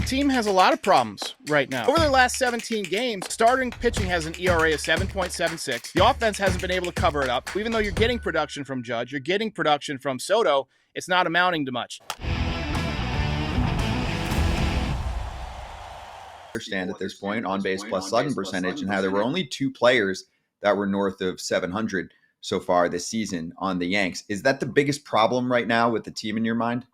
team has a lot of problems right now. Over their last 17 games, starting pitching has an ERA of 7.76. The offense hasn't been able to cover it up. Even though you're getting production from Judge, you're getting production from Soto, it's not amounting to much. Understand at this point on base plus slugging percentage and how there were only two players that were north of 700 so far this season on the Yanks. Is that the biggest problem right now with the team in your mind?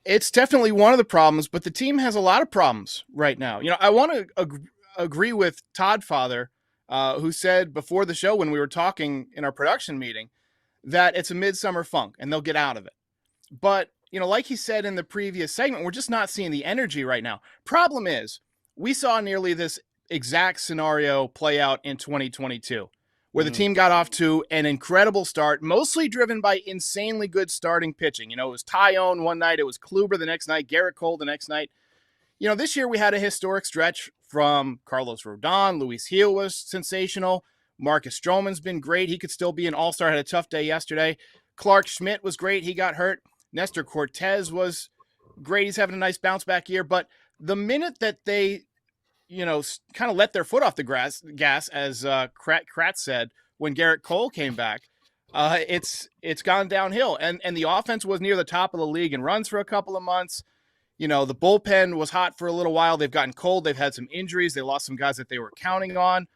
It's definitely one of the problems, but the team has a lot of problems right now. You know, I want to agree with Todd Father, who said before the show when we were talking in our production meeting that it's a midsummer funk and they'll get out of it. But, you know, like he said in the previous segment, we're just not seeing the energy right now. Problem is, we saw nearly this exact scenario play out in 2022, where the team got off to an incredible start, mostly driven by insanely good starting pitching. You know, it was Tyone one night, it was Kluber the next night, Garrett Cole the next night. You know, this year we had a historic stretch from Carlos Rodon. Luis Gil was sensational. Marcus Stroman's been great. He could still be an all-star, had a tough day yesterday. Clark Schmidt was great. He got hurt. Nestor Cortez was great. He's having a nice bounce-back year. But the minute that they, you know, kind of let their foot off the gas, as Kratz said, when Garrett Cole came back, it's gone downhill. And the offense was near the top of the league in runs for a couple of months. You know, the bullpen was hot for a little while. They've gotten cold. They've had some injuries. They lost some guys that they were counting on.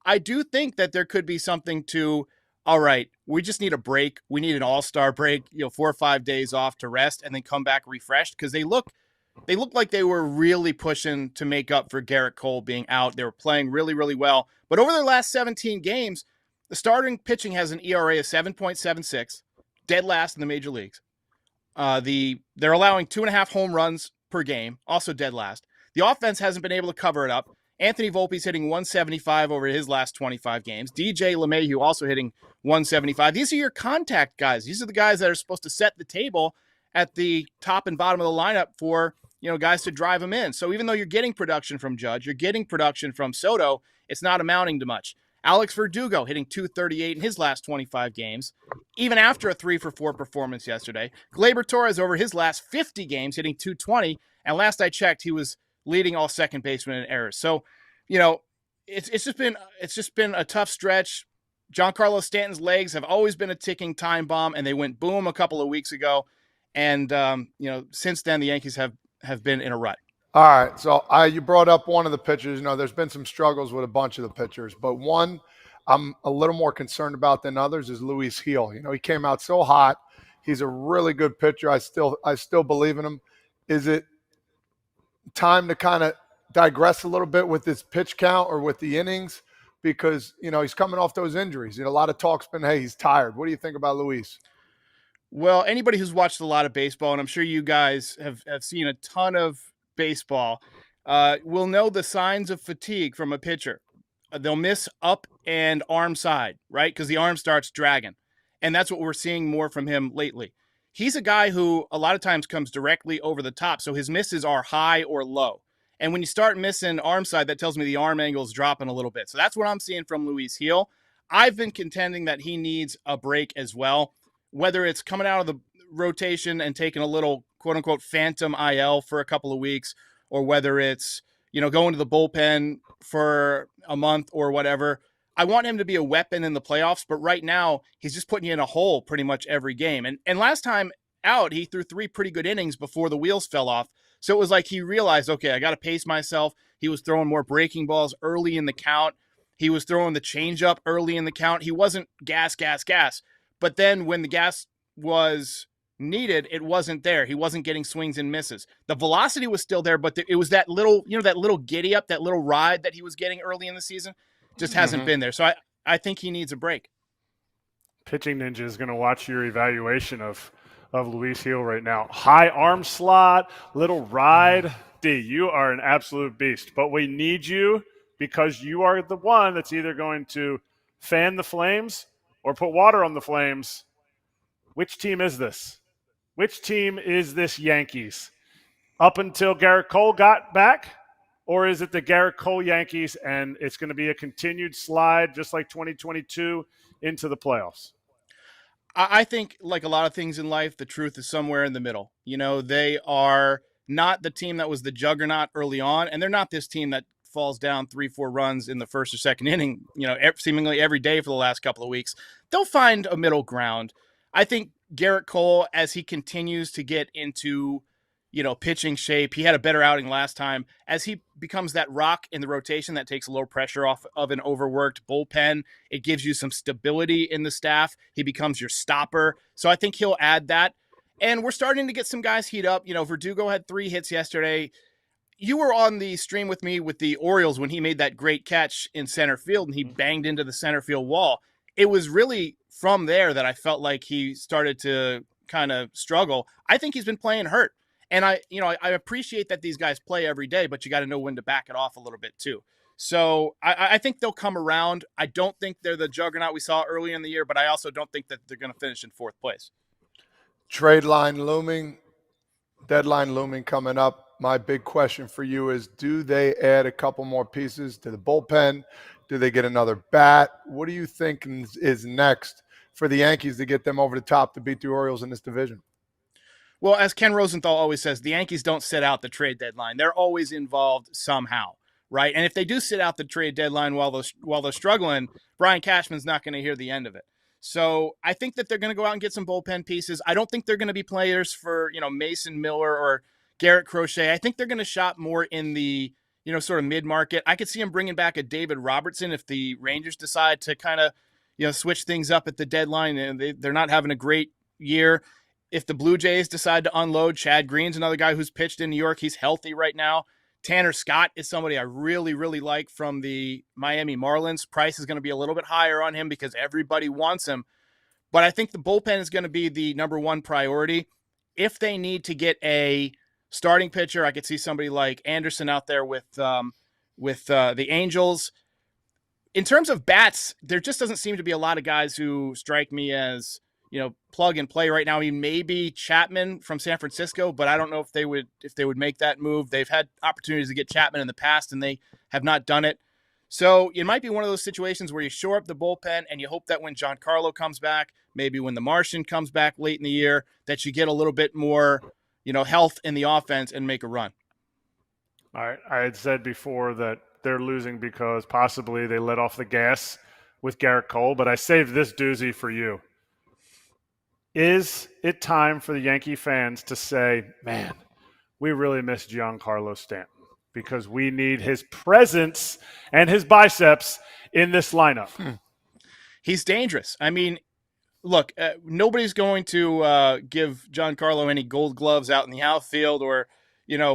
I do think that there could be something to, all right, we just need a break. We need an all-star break, you know, 4 or 5 days off to rest and then come back refreshed, because they look like they were really pushing to make up for Garrett Cole being out. They were playing really, really well. But over their last 17 games, the starting pitching has an ERA of 7.76, dead last in the major leagues. They're allowing 2.5 home runs per game, also dead last. The offense hasn't been able to cover it up. Anthony Volpe's hitting 175 over his last 25 games. DJ LeMahieu also hitting 175. These are your contact guys. These are the guys that are supposed to set the table at the top and bottom of the lineup for, you know, guys to drive them in. So even though you're getting production from Judge, you're getting production from Soto, it's not amounting to much. Alex Verdugo hitting 238 in his last 25 games, even after a 3-for-4 performance yesterday. Gleyber Torres over his last 50 games hitting 220, and last I checked, he was leading all second basemen in errors. So, you know, it's just been a tough stretch. JohnCarlo Stanton's legs have always been a ticking time bomb, and they went boom a couple of weeks ago. And you know, since then the Yankees have been in a rut. All right, so you brought up one of the pitchers. You know, there's been some struggles with a bunch of the pitchers, but one I'm a little more concerned about than others is Luis Gil. You know, he came out so hot. He's a really good pitcher. I still believe in him. Is it time to kind of digress a little bit with his pitch count or with the innings? Because, you know, he's coming off those injuries. You know, a lot of talk's been, hey, he's tired. What do you think about Luis? Well, anybody who's watched a lot of baseball, and I'm sure you guys have seen a ton of baseball, will know the signs of fatigue from a pitcher. They'll miss up and arm side, right? Because the arm starts dragging. And that's what we're seeing more from him lately. He's a guy who a lot of times comes directly over the top, so his misses are high or low. And when you start missing arm side, that tells me the arm angle is dropping a little bit. So that's what I'm seeing from Luis Gil. I've been contending that he needs a break as well, whether it's coming out of the rotation and taking a little quote-unquote phantom IL for a couple of weeks, or whether it's, you know, going to the bullpen for a month or whatever. I want him to be a weapon in the playoffs, but right now he's just putting you in a hole pretty much every game. And last time out, he threw 3 pretty good innings before the wheels fell off. So it was like he realized, okay, I got to pace myself. He was throwing more breaking balls early in the count. He was throwing the changeup early in the count. He wasn't gas. But then when the gas was needed, it wasn't there. He wasn't getting swings and misses. The velocity was still there, but it was that little, you know, that little giddy up, that little ride that he was getting early in the season just hasn't been there. So I think he needs a break. Pitching Ninja is going to watch your evaluation of Luis Gil right now. High arm slot, little ride. D, you are an absolute beast. But we need you because you are the one that's either going to fan the flames or put water on the flames. Which team is this? Which team is this Yankees? Up until Garrett Cole got back? Or is it the Garrett Cole Yankees and it's going to be a continued slide just like 2022 into the playoffs? I think, like a lot of things in life, the truth is somewhere in the middle. You know, they are not the team that was the juggernaut early on, and they're not this team that falls down 3-4 runs in the first or second inning, seemingly every day for the last couple of weeks. They'll find a middle ground. I think Garrett Cole, as he continues to get into, pitching shape, he had a better outing last time. As he becomes that rock in the rotation that takes a little pressure off of an overworked bullpen, it gives you some stability in the staff. He becomes your stopper. So I think he'll add that. And we're starting to get some guys heat up. Verdugo had 3 hits yesterday. You were on the stream with me with the Orioles when he made that great catch in center field and he banged into the center field wall. It was really from there that I felt like he started to kind of struggle. I think he's been playing hurt. And I appreciate that these guys play every day, but you got to know when to back it off a little bit too. So I think they'll come around. I don't think they're the juggernaut we saw early in the year, but I also don't think that they're going to finish in 4th place. Trade line looming, deadline looming coming up. My big question for you is, do they add a couple more pieces to the bullpen? Do they get another bat? What do you think is next for the Yankees to get them over the top to beat the Orioles in this division? Well, as Ken Rosenthal always says, the Yankees don't sit out the trade deadline. They're always involved somehow, right? And if they do sit out the trade deadline while they're struggling, Brian Cashman's not going to hear the end of it. So I think that they're going to go out and get some bullpen pieces. I don't think they're going to be players for, Mason Miller or Garrett Crochet. I think they're going to shop more in the, sort of mid-market. I could see him bringing back a David Robertson if the Rangers decide to kind of, switch things up at the deadline and they're not having a great year. If the Blue Jays decide to unload, Chad Green's another guy who's pitched in New York. He's healthy right now. Tanner Scott is somebody I really, really like from the Miami Marlins. Price is going to be a little bit higher on him because everybody wants him. But I think the bullpen is going to be the number one priority. If they need to get a starting pitcher, I could see somebody like Anderson out there with the Angels. In terms of bats, there just doesn't seem to be a lot of guys who strike me as, plug and play right now. I mean, maybe Chapman from San Francisco, but I don't know if they would make that move. They've had opportunities to get Chapman in the past and they have not done it. So it might be one of those situations where you shore up the bullpen and you hope that when JohnCarlo comes back, maybe when the Martian comes back late in the year, that you get a little bit more, health in the offense and make a run. All right. I had said before that they're losing because possibly they let off the gas with Garrett Cole, but I saved this doozy for you. Is it time for the Yankee fans to say, man, we really miss JohnCarlo Stanton because we need his presence and his biceps in this lineup? He's dangerous. I mean, look, nobody's going to give JohnCarlo any gold gloves out in the outfield or,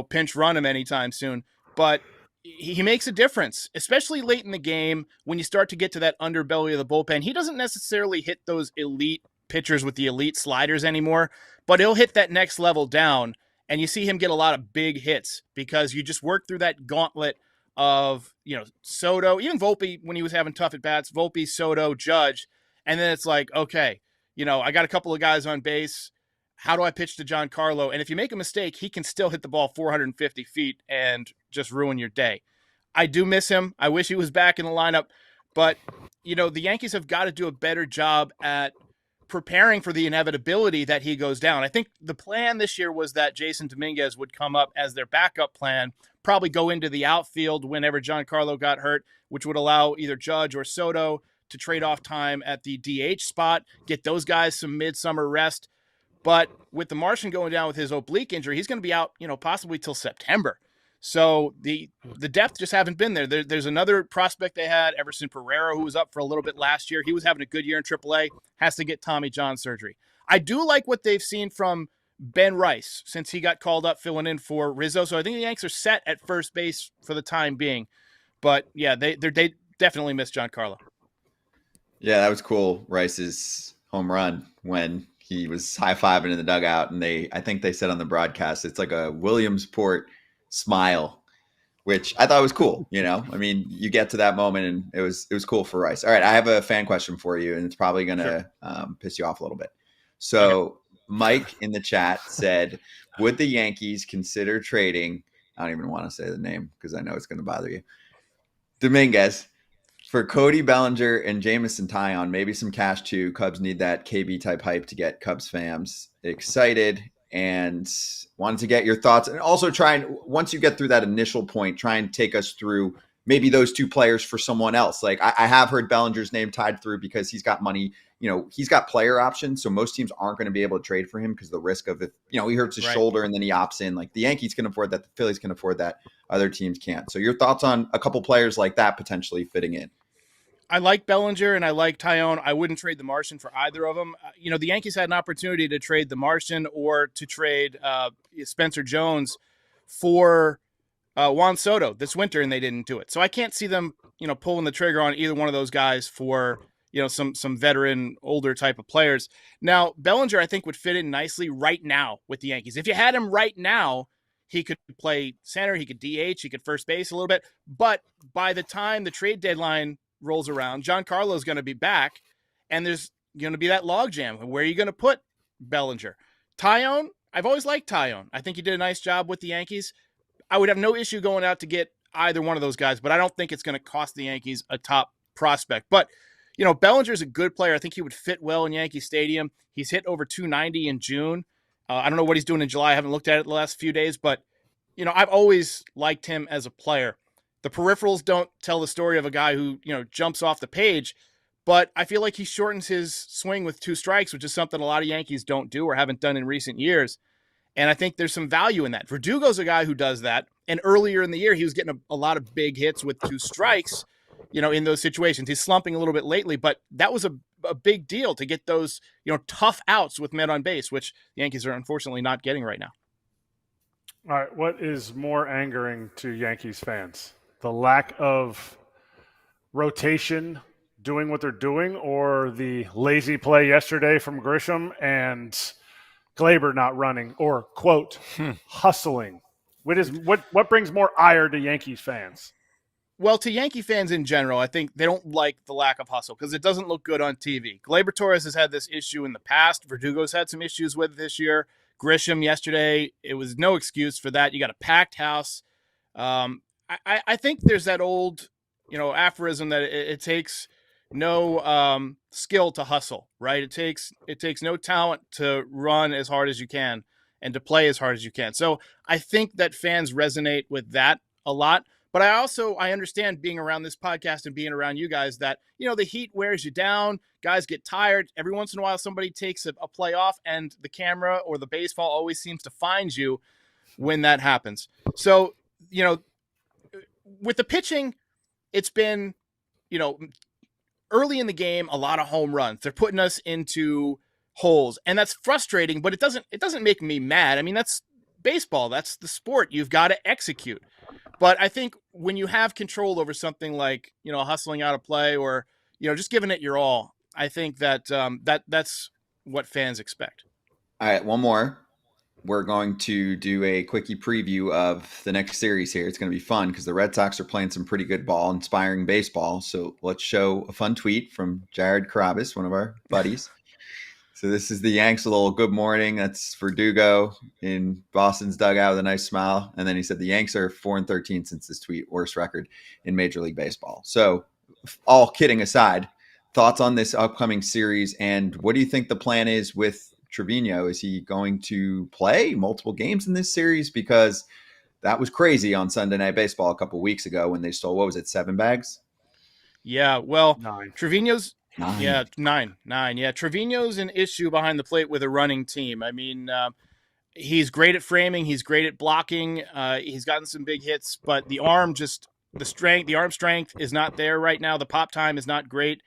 pinch run him anytime soon. But he makes a difference, especially late in the game when you start to get to that underbelly of the bullpen. He doesn't necessarily hit those elite pitchers with the elite sliders anymore, but he'll hit that next level down, and you see him get a lot of big hits because you just work through that gauntlet of, Soto, even Volpe when he was having tough at bats, Volpe, Soto, Judge, and then it's like, okay, I got a couple of guys on base. How do I pitch to JohnCarlo? And if you make a mistake, he can still hit the ball 450 feet and just ruin your day. I do miss him. I wish he was back in the lineup, but, the Yankees have got to do a better job at preparing for the inevitability that he goes down. I think the plan this year was that Jason Dominguez would come up as their backup plan, probably go into the outfield whenever JohnCarlo got hurt, which would allow either Judge or Soto to trade off time at the DH spot, get those guys some midsummer rest. But with the Martian going down with his oblique injury, he's going to be out, possibly till September. So the depth just haven't been there. There's another prospect they had, Everson Pereira, who was up for a little bit last year. He was having a good year in AAA, has to get Tommy John surgery. I do like what they've seen from Ben Rice since he got called up filling in for Rizzo. So I think the Yanks are set at first base for the time being. But, yeah, they definitely miss JohnCarlo. Yeah, that was cool, Rice's home run when he was high-fiving in the dugout. And I think they said on the broadcast, it's like a Williamsport smile, which I thought was cool. I mean, you get to that moment and it was cool for Rice. All right. I have a fan question for you and it's probably going to piss you off a little bit. So Mike in the chat said, would the Yankees consider trading? I don't even want to say the name because I know it's going to bother you. Dominguez for Cody Bellinger and Jamison Tyon, maybe some cash too. Cubs need that KB type hype to get Cubs fans excited. and wanted to get your thoughts, and also try and, once you get through that initial point, try and take us through maybe those two players for someone else. Like I have heard Bellinger's name tied through because he's got money, he's got player options. So most teams aren't going to be able to trade for him because the risk of, if, he hurts his shoulder and then he opts in. Like the Yankees can afford that. The Phillies can afford that. Other teams can't. So your thoughts on a couple players like that potentially fitting in? I like Bellinger and I like Tyone. I wouldn't trade the Martian for either of them. The Yankees had an opportunity to trade the Martian or to trade Spencer Jones for Juan Soto this winter, and they didn't do it. So I can't see them, pulling the trigger on either one of those guys for, some veteran, older type of players. Now, Bellinger, I think, would fit in nicely right now with the Yankees. If you had him right now, he could play center, he could DH, he could first base a little bit. But by the time the trade deadline rolls around, JohnCarlo is going to be back, and there's going to be that logjam. Where are you going to put Bellinger? Tyone, I've always liked Tyone. I think he did a nice job with the Yankees. I would have no issue going out to get either one of those guys, but I don't think it's going to cost the Yankees a top prospect. But, Bellinger's a good player. I think he would fit well in Yankee Stadium. He's hit over 290 in June. I don't know what he's doing in July. I haven't looked at it the last few days, but, I've always liked him as a player. The peripherals don't tell the story of a guy who, jumps off the page, but I feel like he shortens his swing with 2 strikes, which is something a lot of Yankees don't do or haven't done in recent years. And I think there's some value in that. Verdugo's a guy who does that. And earlier in the year, he was getting a lot of big hits with 2 strikes, in those situations. He's slumping a little bit lately, but that was a big deal to get those, tough outs with men on base, which the Yankees are unfortunately not getting right now. All right. What is more angering to Yankees fans? The lack of rotation doing what they're doing, or the lazy play yesterday from Grisham and Glaber not running, or quote hustling? What brings more ire to Yankees fans? Well, to Yankee fans in general, I think they don't like the lack of hustle because it doesn't look good on TV. Glaber Torres has had this issue in the past. Verdugo's had some issues with it this year. Grisham yesterday, it was no excuse for that. You got a packed house. I think there's that old, aphorism that it takes no skill to hustle, right? It takes no talent to run as hard as you can and to play as hard as you can. So I think that fans resonate with that a lot. But I understand being around this podcast and being around you guys that, the heat wears you down. Guys get tired. Every once in a while, somebody takes a play off and the camera or the baseball always seems to find you when that happens. So, with the pitching, it's been, early in the game, a lot of home runs. They're putting us into holes, and that's frustrating, but it doesn't make me mad. I mean, that's baseball. That's the sport. You've got to execute. But I think when you have control over something like, hustling out a play or, just giving it your all, I think that that's what fans expect. All right, one more. We're going to do a quickie preview of the next series here. It's going to be fun because the Red Sox are playing some pretty good ball, inspiring baseball. So let's show a fun tweet from Jared Carabas, one of our buddies. So this is the Yanks, a little good morning. That's Verdugo in Boston's dugout with a nice smile. And then he said the Yanks are 4-13 since this tweet, worst record in Major League Baseball. So all kidding aside, thoughts on this upcoming series, and what do you think the plan is with Trevino? Is he going to play multiple games in this series? Because that was crazy on Sunday Night Baseball a couple of weeks ago when they stole, 7 bags? Yeah, well, 9. Trevino's 9. Yeah, 9. Yeah, Trevino's an issue behind the plate with a running team. I mean, he's great at framing. He's great at blocking. He's gotten some big hits, but the arm strength is not there right now. The pop time is not great.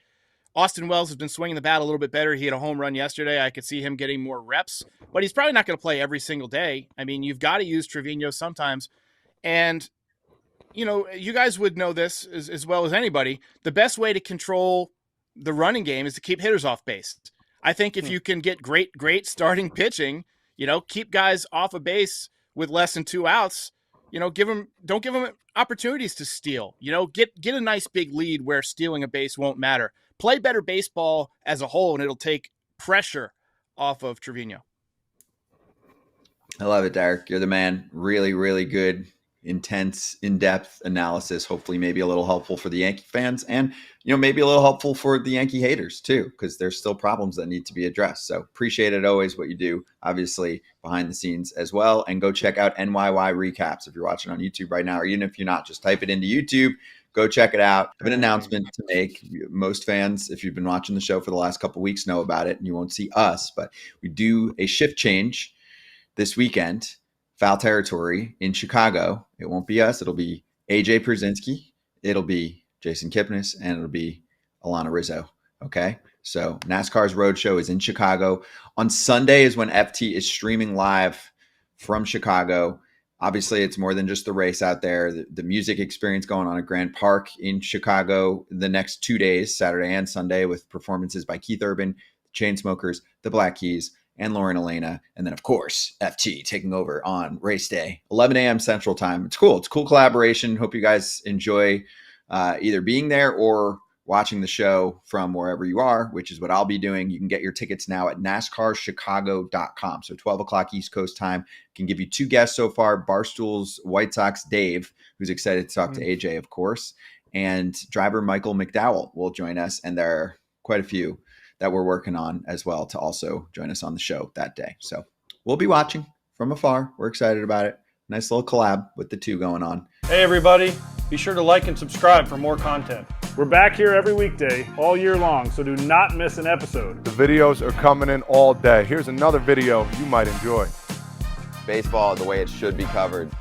Austin Wells has been swinging the bat a little bit better. He had a home run yesterday. I could see him getting more reps, but he's probably not going to play every single day. I mean, you've got to use Trevino sometimes. And, you guys would know this as well as anybody. The best way to control the running game is to keep hitters off base. I think if you can get great starting pitching, keep guys off of base with less than 2 outs, don't give them opportunities to steal, get a nice big lead where stealing a base won't matter. Play better baseball as a whole, and it'll take pressure off of Trevino. I love it, Derek. You're the man. Really, really good intense, in-depth analysis, hopefully maybe a little helpful for the Yankee fans and, maybe a little helpful for the Yankee haters too, because there's still problems that need to be addressed. So appreciate it always what you do, obviously behind the scenes as well. And go check out NYY Recaps if you're watching on YouTube right now, or even if you're not, just type it into YouTube. Go check it out. I have an announcement to make. Most fans, if you've been watching the show for the last couple of weeks, know about it, and you won't see us, but we do a shift change this weekend, Foul Territory in Chicago. It won't be us. It'll be AJ Pierzynski. It'll be Jason Kipnis, and it'll be Alana Rizzo. Okay? So NASCAR's Roadshow is in Chicago. On Sunday is when FT is streaming live from Chicago. Obviously, it's more than just the race out there. The music experience going on at Grand Park in Chicago the next 2 days, Saturday and Sunday, with performances by Keith Urban, the Chainsmokers, the Black Keys, and Lauren Elena. And then, of course, FT taking over on race day, 11 a.m. Central Time. It's cool. It's a cool collaboration. Hope you guys enjoy either being there or watching the show from wherever you are, which is what I'll be doing. You can get your tickets now at NASCARchicago.com. So 12 o'clock East Coast time. Can give you 2 guests so far. Barstool's White Sox Dave, who's excited to talk to AJ, of course, and driver Michael McDowell will join us. And there are quite a few that we're working on as well to also join us on the show that day. So we'll be watching from afar. We're excited about it. Nice little collab with the two going on. Hey everybody, be sure to like and subscribe for more content. We're back here every weekday, all year long, so do not miss an episode. The videos are coming in all day. Here's another video you might enjoy. Baseball the way it should be covered.